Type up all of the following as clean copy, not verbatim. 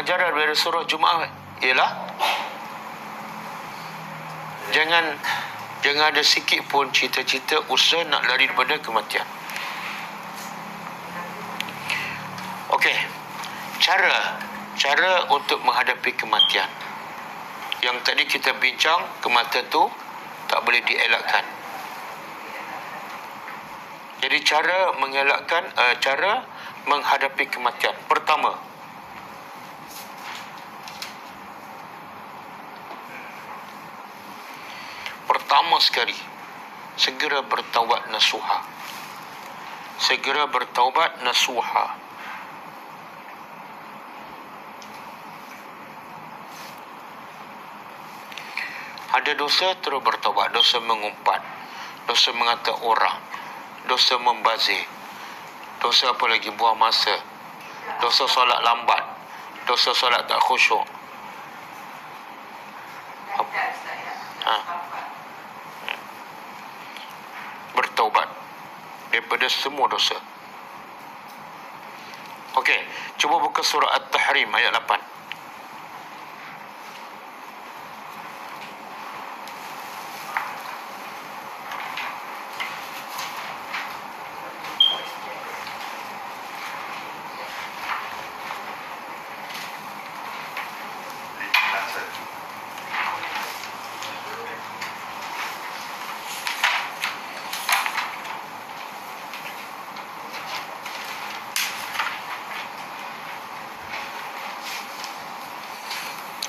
ajaran dari surah Jumaat ialah jangan ada sikit pun cita-cita usaha nak lari daripada kematian. Okey. Cara untuk menghadapi kematian. Yang tadi kita bincang, kematian tu tak boleh dielakkan. Jadi cara menghadapi kematian. Pertama sekali, segera bertaubat nasuha. Ada dosa, terus bertaubat. Dosa mengumpat, dosa mengata orang, dosa membazir, dosa apa lagi, buang masa, dosa solat lambat, dosa solat tak khusyuk. Bertaubat daripada semua dosa. Okey, cuba buka surah At-Tahrim ayat 8.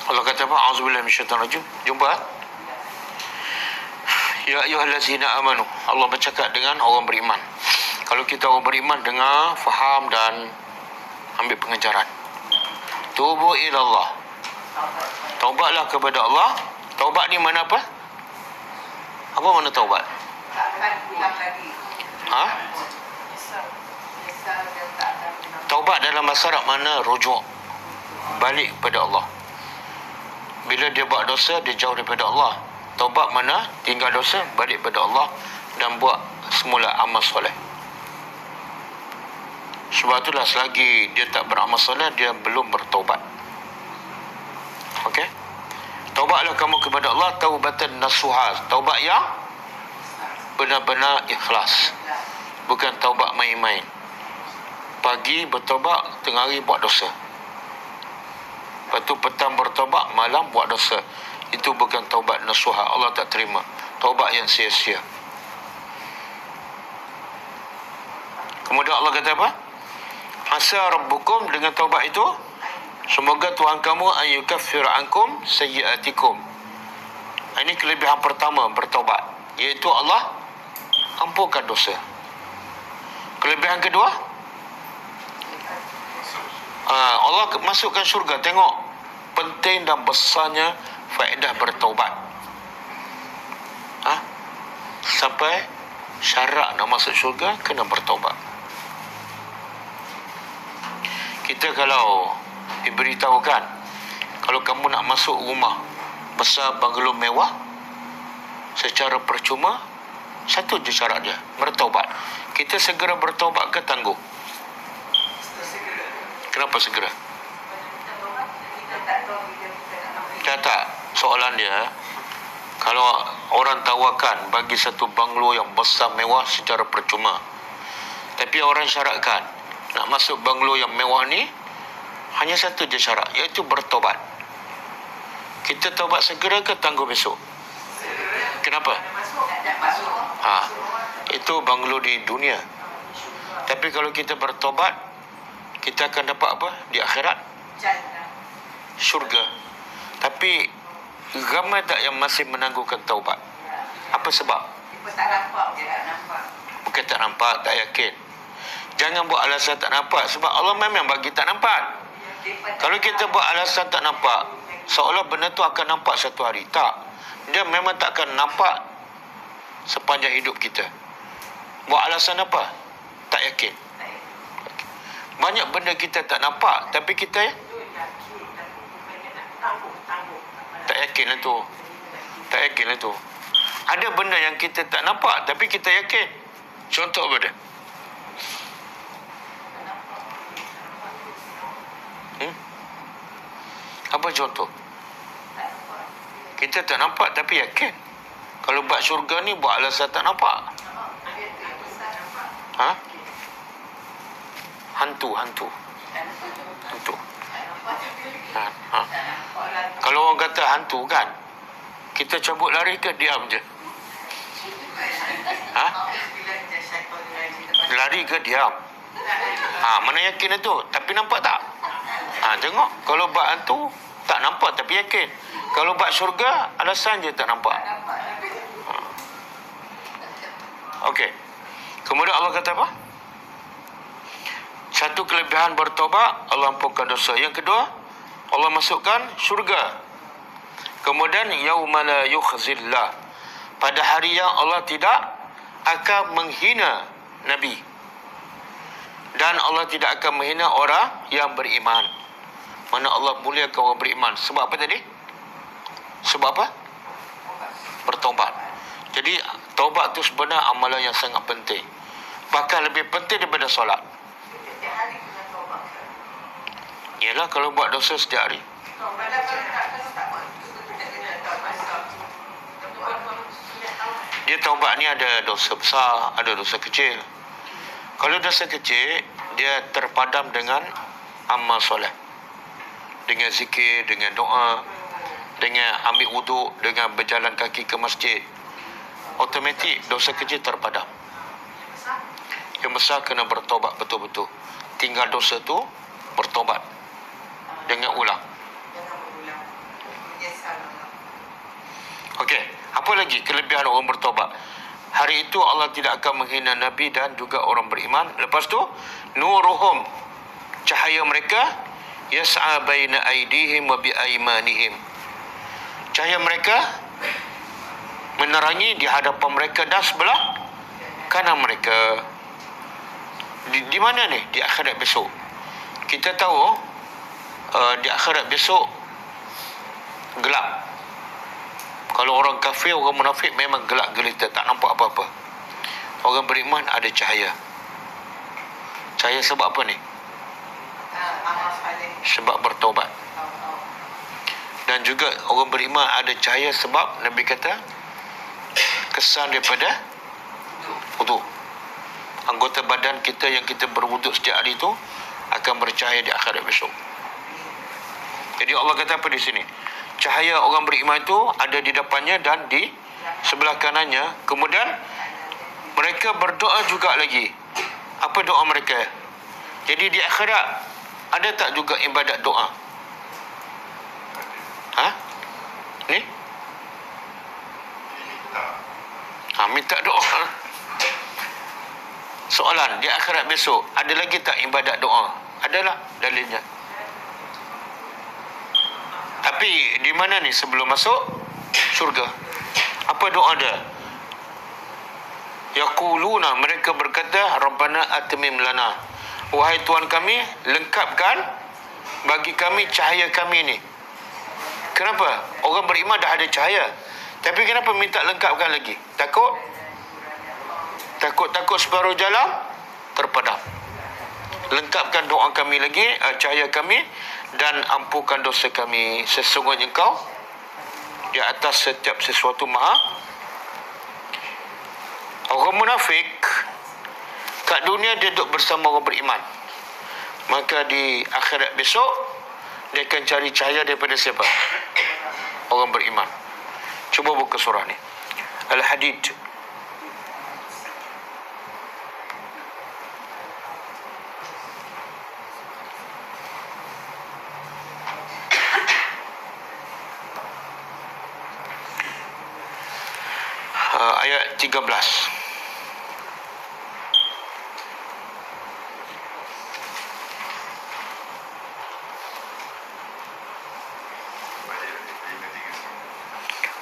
Allah kata apa? A'udzubillahi minasyaitanir rajim. Jumpa? Ya ayyuhallazina amanu. Allah bercakap dengan orang beriman. Kalau kita orang beriman, dengar, faham dan ambil pengajaran. Tubu ilallah. Taubatlah kepada Allah. Taubat ni mana apa? Apa mana taubat? Taubat dalam bahasa Arab mana rujuk, balik kepada Allah. Bila dia buat dosa, dia jauh daripada Allah. Taubat mana? Tinggal dosa, balik kepada Allah dan buat semula amal soleh. Sebab itulah selagi dia tak beramal soleh, dia belum bertaubat. Okey? Taubatlah kamu kepada Allah taubatan nasuha. Taubat yang benar-benar ikhlas. Bukan taubat main-main. Pagi bertaubat, tengah hari buat dosa. Lepas tu petang bertaubat, malam buat dosa. Itu bukan taubat nasuha. Allah tak terima. Taubat yang sia-sia. Kemudian Allah kata apa? Asa rabbukum, dengan taubat itu, semoga Tuhan kamu ayyukaffir ankum sayyiatikum. Ini kelebihan pertama bertaubat, iaitu Allah ampunkan dosa. Kelebihan kedua, Allah masukkan syurga. Tengok penting dan besarnya faedah bertaubat. Sampai syarat nak masuk syurga kena bertaubat. Kita kalau diberitahukan, kalau kamu nak masuk rumah besar banglo mewah secara percuma, satu je syarat dia, bertaubat. Kita segera bertaubat ke tangguh? Kenapa segera? Tak. Soalan dia, kalau orang tawarkan bagi satu banglo yang besar mewah secara percuma, tapi orang syaratkan nak masuk banglo yang mewah ni hanya satu je syarat, iaitu bertobat. Kita taubat segera ke tangguh besok? Kenapa? Itu banglo di dunia. Tapi kalau kita bertobat, kita akan dapat apa di akhirat? Syurga. Tapi ramai tak yang masih menangguhkan taubat? Apa sebab? Bukan tak nampak, tak yakin. Jangan buat alasan tak nampak, sebab Allah memang bagi tak nampak. Kalau kita buat alasan tak nampak, seolah benda tu akan nampak satu hari. Tak. Dia memang tak akan nampak sepanjang hidup kita. Buat alasan apa? Tak yakin. Banyak benda kita tak nampak, tapi kita tak yakin lah tu. Tak yakin lah tu. Ada benda yang kita tak nampak, tapi kita yakin. Contoh apa dia? Apa contoh? Kita tak nampak tapi yakin. Kalau bab syurga ni buat alasan tak nampak. Ha? Hantu. Ha. Kalau orang kata hantu kan, kita cabut lari ke diam je? Ha? Lari ke diam? Mana yakin itu? Tapi nampak tak? Tengok. Kalau bab hantu tak nampak tapi yakin. Kalau bab syurga alasan je tak nampak. Okey. Kemudian Allah kata apa? Satu kelebihan bertaubat, Allah ampunkan dosa. Yang kedua, Allah masukkan syurga. Kemudian yauma la yukhzillah, pada hari yang Allah tidak akan menghina Nabi, dan Allah tidak akan menghina orang yang beriman. Mana Allah muliakan orang beriman. Sebab apa tadi? Sebab apa? Bertaubat. Jadi taubat itu sebenarnya amalan yang sangat penting. Bahkan lebih penting daripada solat. Ialah kalau buat dosa setiap hari. Dia taubat ni ada dosa besar, ada dosa kecil. Kalau dosa kecil, dia terpadam dengan amal soleh, dengan zikir, dengan doa, dengan ambil wuduk, dengan berjalan kaki ke masjid. Automatik dosa kecil terpadam. Yang besar kena bertobat betul-betul. Tinggal dosa tu, bertobat dengan ulang. Okey, apa lagi kelebihan orang bertobat? Hari itu Allah tidak akan menghina Nabi dan juga orang beriman. Lepas tu, nuruhum, cahaya mereka, yas'a baina aydihim wa bi aymanihim. Cahaya mereka menerangi di hadapan mereka dan sebelah kanan mereka. Di mana ni? Di akhirat besok. Kita tahu di akhirat besok gelap. Kalau orang kafir, orang munafik memang gelap gelita, tak nampak apa-apa. Orang beriman ada cahaya. Cahaya sebab apa ni? Sebab bertaubat. Dan juga orang beriman ada cahaya sebab Nabi kata kesan daripada wuduk. Anggota badan kita yang kita berwuduk setiap hari itu akan bercahaya di akhirat besok. Jadi Allah kata apa di sini? Cahaya orang beriman itu ada di depannya dan di sebelah kanannya. Kemudian mereka berdoa juga lagi. Apa doa mereka? Jadi di akhirat ada tak juga ibadat doa? Ni? Minta doa. Soalan, di akhirat besok ada lagi tak ibadat doa? Adalah dalilnya. Tapi di mana ni sebelum masuk syurga? Apa doa dia? Yaquluna, mereka berkata, Rabbana atmim lana, wahai Tuhan kami, lengkapkan bagi kami cahaya kami ni. Kenapa? Orang beriman dah ada cahaya, tapi kenapa minta lengkapkan lagi? Takut separuh jalan terpadam. Lengkapkan doa kami lagi, cahaya kami, dan ampunkan dosa kami. Sesungguhnya Engkau di atas setiap sesuatu maha. Orang munafik kat dunia dia duduk bersama orang beriman, maka di akhirat besok dia akan cari cahaya daripada siapa? Orang beriman. Cuba buka surah ni, Al-Hadid. Ayat 13.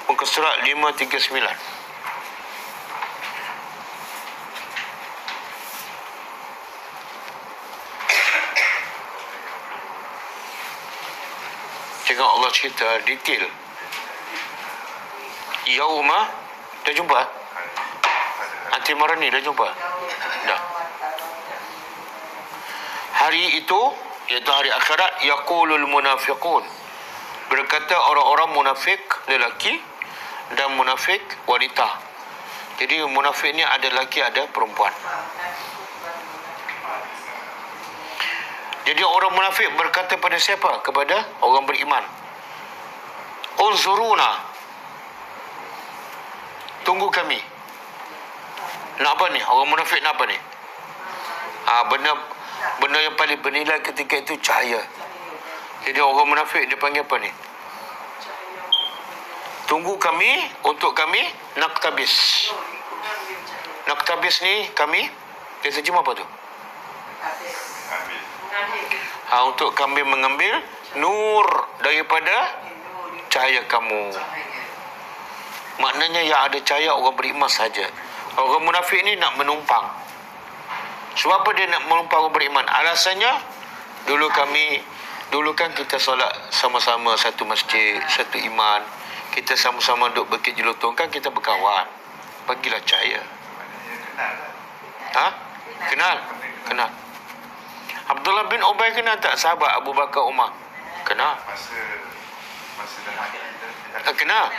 Muka surat 539. Tengok Allah cerita detail. Yauma, dah jumpa? Anti Marani dah jumpa? Dah. Hari itu, iaitu hari akhirat, yaqulul munafiqun, Berkata orang-orang munafik lelaki dan munafik wanita. Jadi munafik ni ada lelaki, ada perempuan. Jadi orang munafik berkata pada siapa? Kepada orang beriman. Unzuruna, tunggu kami. Nak apa ni? Orang munafik nak apa ni? Benda yang paling bernilai ketika itu cahaya. Jadi orang munafik dia panggil apa ni? Tunggu kami, untuk kami naktabis. Naktabis ni kami, dia terjemah apa tu? Untuk kami mengambil nur daripada cahaya kamu. Maknanya yang ada cahaya orang beriman saja. Orang munafik ni nak menumpang. Sebab apa dia nak menumpang orang beriman? Alasannya, dulu kan kita solat sama-sama satu masjid, satu iman. Kita sama-sama duduk berkit jelutong, kan kita berkawan. Bagilah cahaya. Kenal. Abdullah bin Ubay kenal tak sahabat Abu Bakar Umar? Kenal. Kenal.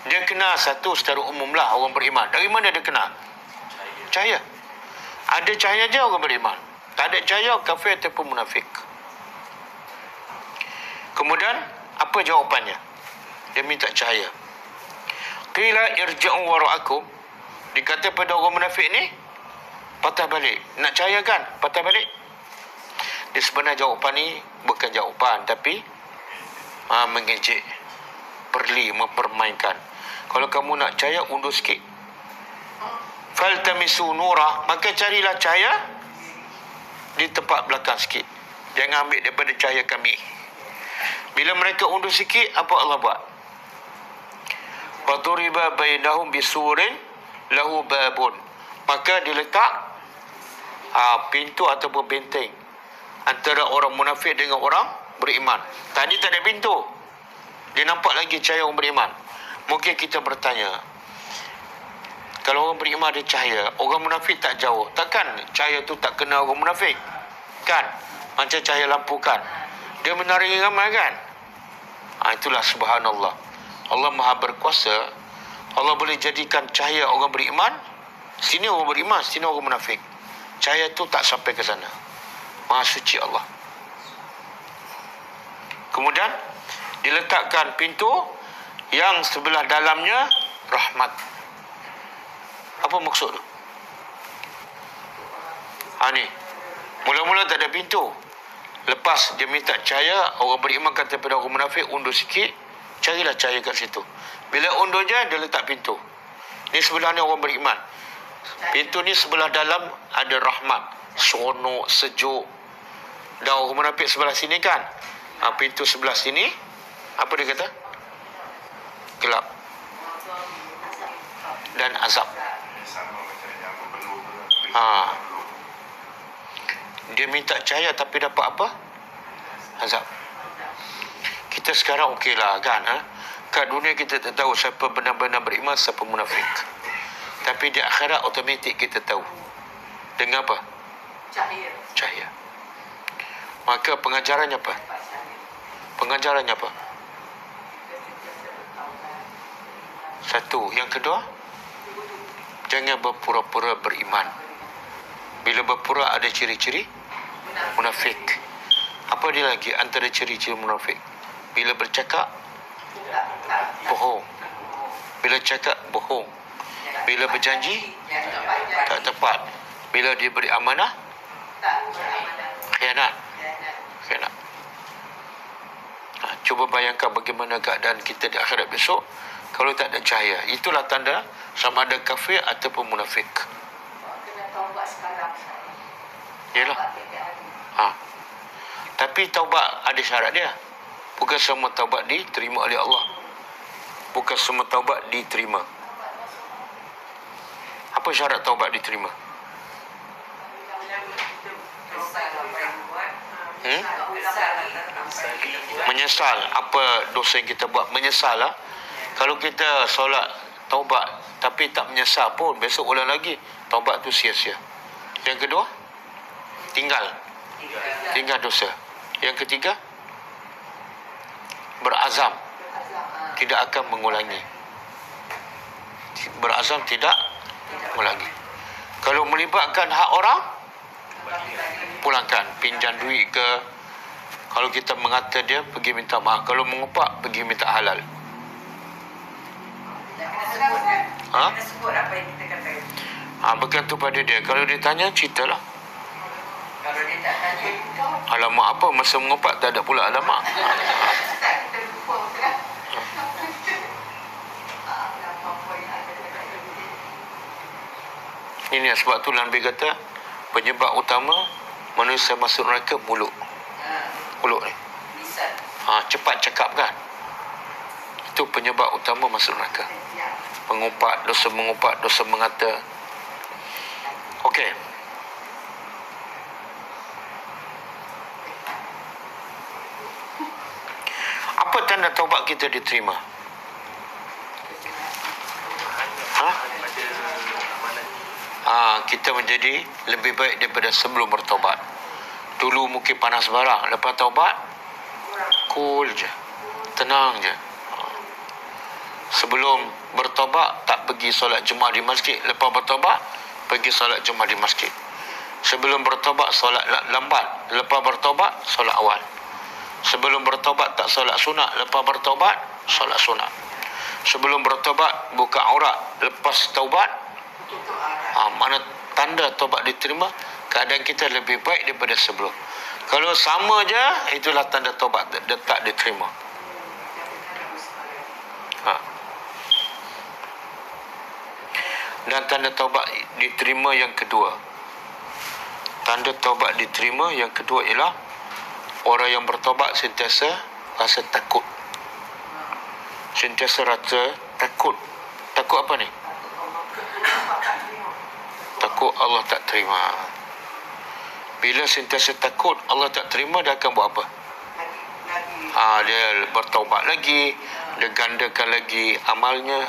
Dia kenal satu secara umum lah orang beriman. Dari mana dia kenal? Cahaya. Ada cahaya je orang beriman. Tak ada cahaya, kafir ataupun munafik. Kemudian, apa jawapannya? Dia minta cahaya. Qila irji'u wara'akum. Dikata pada orang munafik ni, patah balik. Nak cahaya kan? Patah balik. Dia sebenarnya jawapan ni bukan jawapan, tapi mengejek, perli, mempermainkan. Kalau kamu nak cahaya, undur sikit. Faltamisu nura, maka carilah cahaya di tempat belakang sikit. Jangan ambil daripada cahaya kami. Bila mereka undur sikit, apa Allah buat? Waduriba bainahum bisurin lahu babun. Maka diletak pintu ataupun benteng antara orang munafik dengan orang beriman. Tadi tak ada pintu, dia nampak lagi cahaya orang beriman. Mungkin kita bertanya, kalau orang beriman ada cahaya, orang munafik tak jauh, takkan cahaya tu tak kena orang munafik? Kan? Macam cahaya lampu kan, dia menarik ramai kan? Itulah subhanallah. Allah Maha berkuasa. Allah boleh jadikan cahaya orang beriman, sini orang beriman, sini orang munafik. Cahaya tu tak sampai ke sana. Maha suci Allah. Kemudian diletakkan pintu yang sebelah dalamnya rahmat. Apa maksud tu? Ni mula-mula tak ada pintu. Lepas dia minta cahaya, orang beriman kata pada orang munafik, undur sikit, carilah cahaya kat situ. Bila undur je, dia letak pintu. Ni sebelah ni orang beriman. Pintu ni sebelah dalam ada rahmat, seronok, sejuk. Dan orang munafik sebelah sini kan, pintu sebelah sini, apa dia kata? Gelap dan azab. Dia minta cahaya tapi dapat apa? Azab. Kita sekarang okeylah kan, kat dunia kita tak tahu siapa benar-benar beriman, siapa munafik. Tapi di akhirat automatik kita tahu. Dengan apa? Cahaya. Maka pengajarannya apa? Pengajarannya apa? Satu. Yang kedua, jangan berpura-pura beriman. Bila berpura ada ciri-ciri munafik. Apa dia lagi antara ciri-ciri munafik? Bila bercakap, bohong. Bila cakap, bohong. Bila berjanji, tak tepat. Bila dia beri amanah, khianat. Cuba bayangkan bagaimana keadaan kita di akhirat besok kalau tak ada cahaya. Itulah tanda sama ada kafir ataupun munafik. Yalah. Tapi taubat ada syarat dia. Bukan semua taubat diterima oleh Allah. Bukan semua taubat diterima. Apa syarat taubat diterima? Menyesal apa dosa yang kita buat. Menyesal lah. Kalau kita solat taubat tapi tak menyesal pun, besok ulang lagi, taubat tu sia-sia. Yang kedua, tinggal dosa. Yang ketiga, berazam berazam tidak akan mengulangi. Berazam tidak mengulangi. Kalau melibatkan hak orang, pulangkan. Pinjam duit ke, kalau kita mengata dia, pergi minta maaf. Kalau mengupak, pergi minta halal. Kena sebut apa yang kita katakan. Bergantung pada dia. Kalau dia tanya, ceritalah. Kalau dia tak tanya, Alamak apa, masa mengupak tak ada pula alamak. tak, kita lupa betul lah. Ini sebab tu Nabi kata, penyebab utama manusia masuk neraka mulut. Mulut ni. Lisan. Cepat cakap kan. Itu penyebab utama masuk neraka. Mengumpat, dosa mengata. Okey. Apa tanda taubat kita diterima? Kita menjadi lebih baik daripada sebelum bertaubat. Dulu mungkin panas barang, lepas taubat cool je, tenang je. Sebelum bertaubat tak pergi solat Jumaat di masjid, lepas bertaubat pergi solat Jumaat di masjid. Sebelum bertaubat solat lambat, lepas bertaubat solat awal. Sebelum bertaubat tak solat sunat, lepas bertaubat solat sunat. Sebelum bertaubat buka aurat, lepas taubat mana tanda taubat diterima, keadaan kita lebih baik daripada sebelum. Kalau sama je, itulah tanda taubat tak diterima. Dan tanda taubat diterima yang kedua, tanda taubat diterima yang kedua ialah orang yang bertaubat sentiasa rasa takut. Sentiasa rasa takut. Takut apa ni? Takut Allah tak terima. Bila sentiasa takut Allah tak terima, dia akan buat apa? Dia bertaubat lagi, dia gandakan lagi amalnya.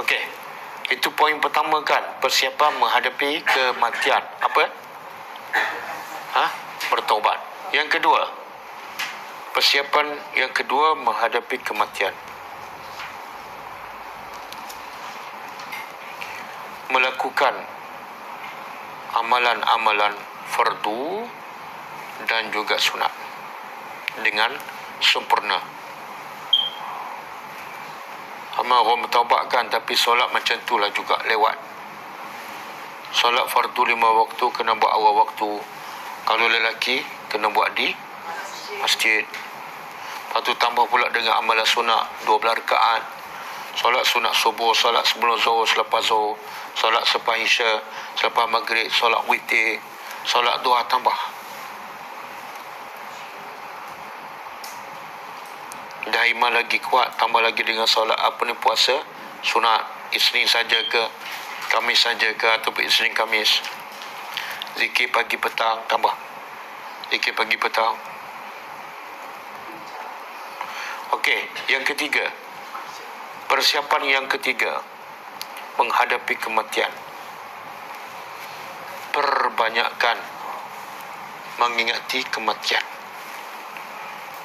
Okey. Itu poin pertama kan, persiapan menghadapi kematian. Apa? Bertaubat. Yang kedua, persiapan yang kedua menghadapi kematian. Melakukan amalan-amalan fardu dan juga sunat dengan sempurna. Amal orang bertaubat kan, tapi solat macam tu lah juga lewat. Solat fardu 5 waktu kena buat awal waktu. Kalau lelaki kena buat di masjid. Lepas tu tambah pula dengan amalan sunat 12 rakaat. Solat sunat subuh, solat sebelum zuhur, selepas zuhur, solat selepas isya, selepas maghrib, solat witir, solat duha tambah. Dah iman lagi kuat, tambah lagi dengan solat puasa sunat, Isnin saja ke, Khamis saja ke, ataupun Isnin Khamis. Zikir pagi petang tambah. Zikir pagi petang. Okey, yang ketiga. Persiapan yang ketiga menghadapi kematian. Perbanyakkan mengingati kematian.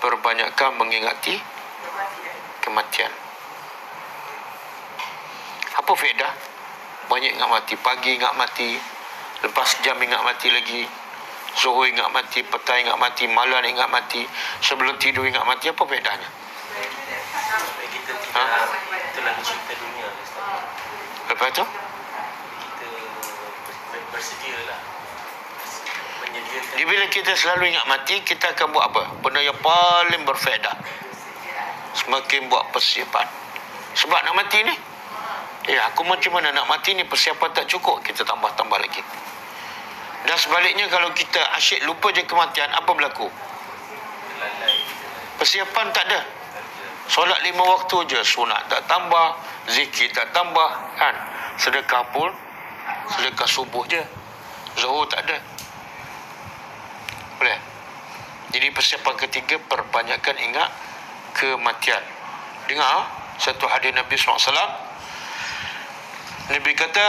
Perbanyakkan mengingati kematian. Apa faedah? Banyak ingat mati. Pagi ingat mati, lepas jam ingat mati lagi, zuhur ingat mati, petang ingat mati, malam ingat mati, sebelum tidur ingat mati. Apa faedahnya? Supaya kita tidak terlalu cinta dunia. Lepas tu? Kita bersedialah, menyediakan. Jadi bila kita selalu ingat mati, kita akan buat apa? Benda yang paling berfaedah. Semakin buat persiapan. Sebab nak mati ni, aku macam mana nak mati ni, persiapan tak cukup, kita tambah-tambah lagi. Dan sebaliknya, kalau kita asyik lupa je kematian, apa berlaku? Persiapan tak ada. Solat 5 waktu je, sunat tak tambah, zikir tak tambah, kan? Sedekah pun, sedekah subuh je, zuhur tak ada. Boleh? Jadi persiapan ketiga, perbanyakkan ingat kematian. Dengar satu hadis Nabi SAW, Nabi kata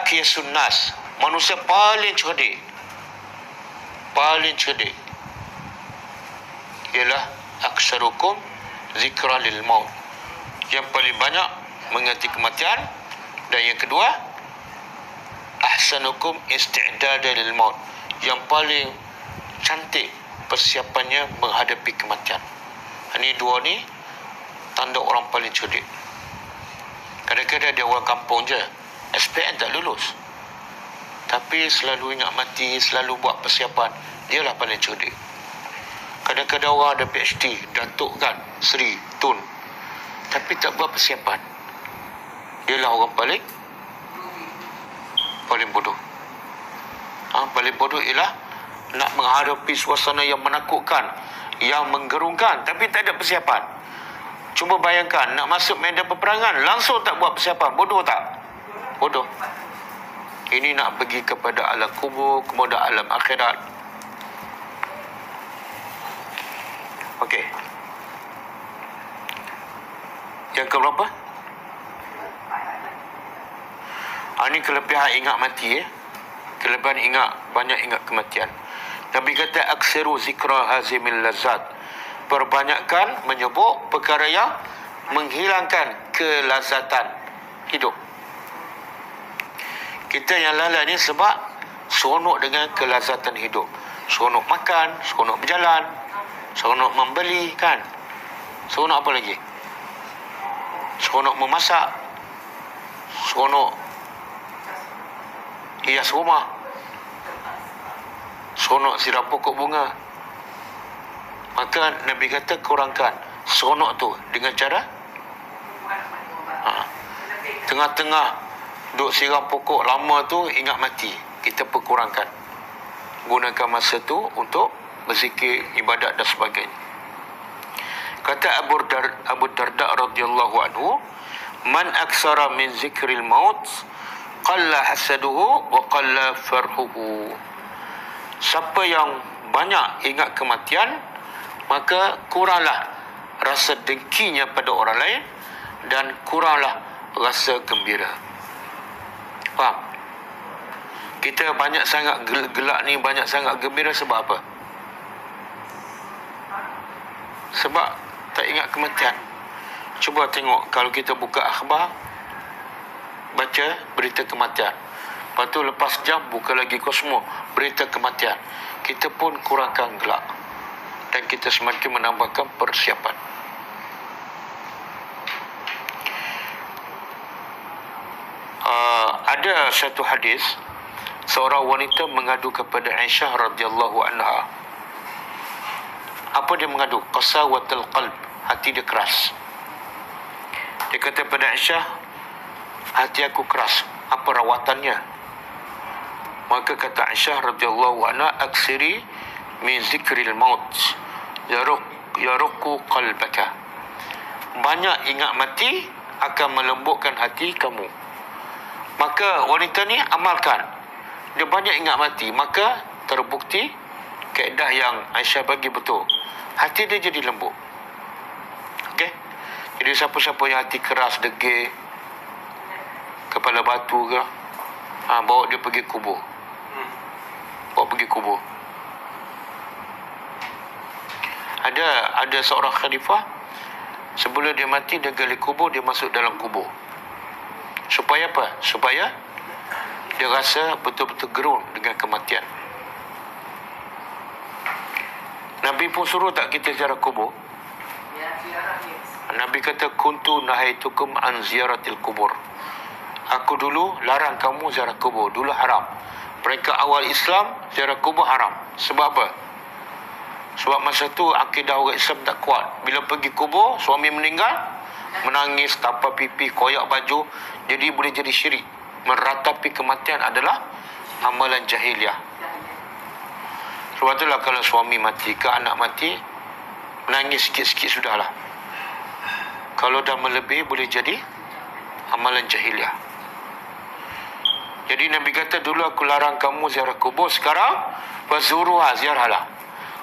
akyasun nas, manusia paling cerdik ialah aksarukum zikra lil maut, yang paling banyak mengerti kematian. Dan yang kedua, ahsanukum isti'dada lil maut, yang paling cantik persiapannya menghadapi kematian. Ini dua ni tanda orang paling cerdik. Kadang-kadang dia orang kampung je, SPM tak lulus, tapi selalu ingat mati, selalu buat persiapan. Dialah paling cerdik. Kadang-kadang orang ada PhD, Datuk kan, Sri, Tun, tapi tak buat persiapan. Dialah orang paling bodoh. Paling bodoh ialah nak menghadapi suasana yang menakutkan, yang menggerungkan, tapi tak ada persiapan. Cuba bayangkan, nak masuk medan peperangan, langsung tak buat persiapan. Bodoh tak? Bodoh. Ini nak pergi kepada alam kubur, kemudian alam akhirat. Okey. Yang keberapa? Ini kelebihan ingat mati. Kelebihan banyak ingat kematian. Nabi kata aksiru zikra hazimil lazat, perbanyakkan menyebut perkara yang menghilangkan kelazatan hidup. Kita yang lalai ni sebab seronok dengan kelazatan hidup. Seronok makan, seronok berjalan, seronok membeli kan. Seronok apa lagi? Seronok memasak, seronok hias rumah, seronok siram pokok bunga. Maka Nabi kata kurangkan seronok tu dengan cara tengah-tengah duk siram pokok lama tu ingat mati, kita perkurangkan. Gunakan masa tu untuk berzikir, ibadat dan sebagainya. Kata Abu Darda radhiyallahu anhu, man aksara min zikril maut qalla hasaduhu wa qalla farhuhu. Siapa yang banyak ingat kematian, maka kuranglah rasa dengkinya pada orang lain dan kuranglah rasa gembira. Faham? Kita banyak sangat gelak ni, banyak sangat gembira sebab apa? Sebab tak ingat kematian. Cuba tengok, kalau kita buka akhbar, baca berita kematian, lepas tu lepas jam buka lagi Kosmo, berita kematian, kita pun kurangkan gelak dan kita semakin menambahkan persiapan. Ada satu hadis, seorang wanita mengadu kepada Aisyah radhiyallahu anha. Apa dia mengadu? Qasawatul qalb, hati dia keras. Dia kata pada Aisyah, hati aku keras, apa rawatannya? Maka kata Aisyah radhiyallahu anha, aksiri min zikril maut yaruqu qalbaka. Banyak ingat mati akan melembutkan hati kamu. Maka wanita ni amalkan, dia banyak ingat mati, maka terbukti kaedah yang Aisyah bagi betul, hati dia jadi lembut. Okey, jadi siapa-siapa yang hati keras, degil, kepala batu ke, bawa dia pergi kubur. Ada seorang khalifah, sebelum dia mati, dia gali kubur, dia masuk dalam kubur. Supaya apa? Supaya dia rasa betul-betul gerun dengan kematian. Nabi pun suruh tak kita ziarah kubur? Nabi kata, kuntu nahaitukum an ziyaratil kubur. Aku dulu larang kamu ziarah kubur, dulu haram. Mereka awal Islam, ziarah kubur haram. Sebab apa? Sebab masa tu akidah orang Islam tak kuat. Bila pergi kubur, suami meninggal, menangis, tapar pipi, koyak baju, jadi boleh jadi syirik. Meratapi kematian adalah amalan jahiliah. Sebab itulah kalau suami mati ke anak mati, menangis sikit-sikit sudahlah. Kalau dah melebihi, boleh jadi amalan jahiliah. Jadi Nabi kata, dulu aku larang kamu ziarah kubur, sekarang fazuruha, ziarahlah.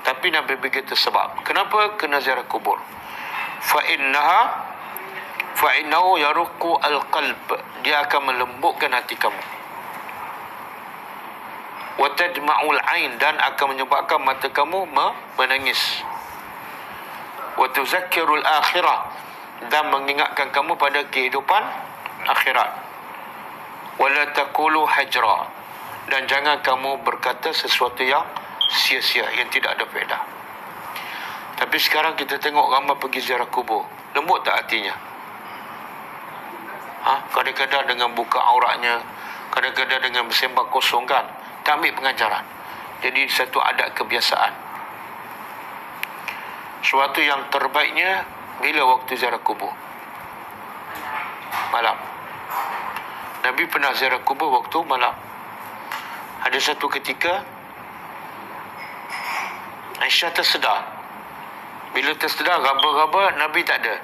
Tapi Nabi begitu sebab. Kenapa kena ziarah kubur? Fa fa innahu yaruqu al-qalb, dia akan melembutkan hati kamu. Wa tadma'ul ain, dan akan menyebabkan mata kamu menangis. Wa tuzakkirul akhirah, dan mengingatkan kamu pada kehidupan akhirat. Wa la taqulu hajra, dan jangan kamu berkata sesuatu yang sia-sia, yang tidak ada faedah. Tapi sekarang kita tengok ramai pergi ziarah kubur, lembut tak hatinya? Kadang-kadang dengan buka auratnya, kadang-kadang dengan bersembah kosong, kan? Tak ambil pengajaran. Jadi satu adat kebiasaan. Suatu yang terbaiknya bila waktu ziarah kubur? Malam. Nabi pernah ziarah kubur waktu malam. Ada satu ketika Aisyah tersedar. Bila tersedar, raba-raba Nabi tak ada.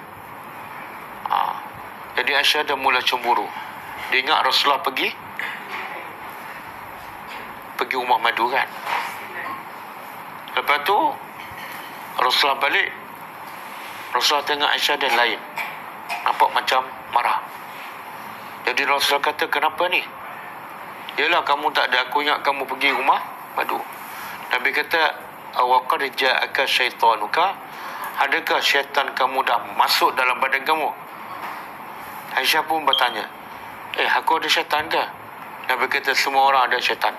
Jadi Aisyah dah mula cemburu. Dia ingat Rasulullah pergi rumah madu, kan? Lepas tu Rasulullah balik, Rasulullah tengok Aisyah dan lain, nampak macam marah. Jadi Rasulullah kata, kenapa ni? Yalah, kamu tak ada, aku ingat kamu pergi rumah madu. Nabi kata, awaqad ja'aka syaitanuka, adakah syaitan kamu dah masuk dalam badan kamu? Aisyah pun bertanya, aku ada syaitan ke? Nabi kata, semua orang ada syaitan.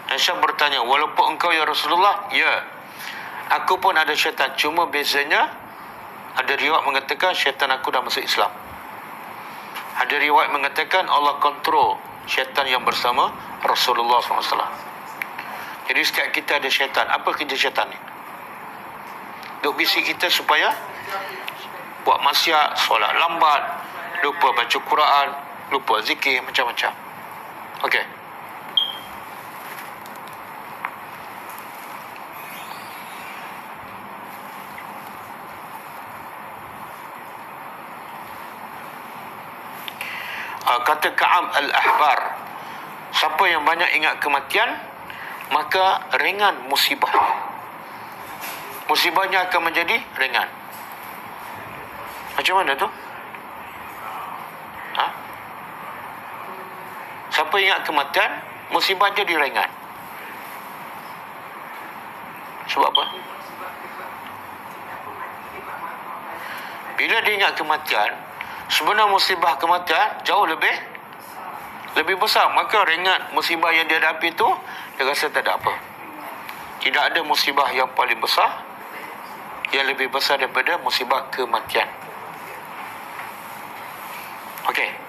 Aisyah bertanya, walaupun engkau ya Rasulullah? Ya, aku pun ada syaitan, cuma bezanya ada riwayat mengatakan syaitan aku dah masuk Islam. Ada riwayat mengatakan Allah kontrol syaitan yang bersama Rasulullah SAW. Jadi setiap kita ada syaitan. Apa kerja syaitan ni? Duk bisik kita supaya buat maksiat, solat lambat, lupa baca Quran, lupa zikir, macam-macam. Okey. Kata Ka'ab al-Ahbar, siapa yang banyak ingat kematian, maka ringan musibah. Musibahnya akan menjadi ringan. Macam mana tu? Siapa ingat kematian, musibah jadi ringan. Sebab apa? Bila dia ingat kematian, sebenarnya musibah kematian jauh lebih besar. Maka ringan musibah yang dia hadapi tu, dia rasa tak ada apa. Tidak ada musibah yang paling besar yang lebih besar daripada musibah kematian. Okey.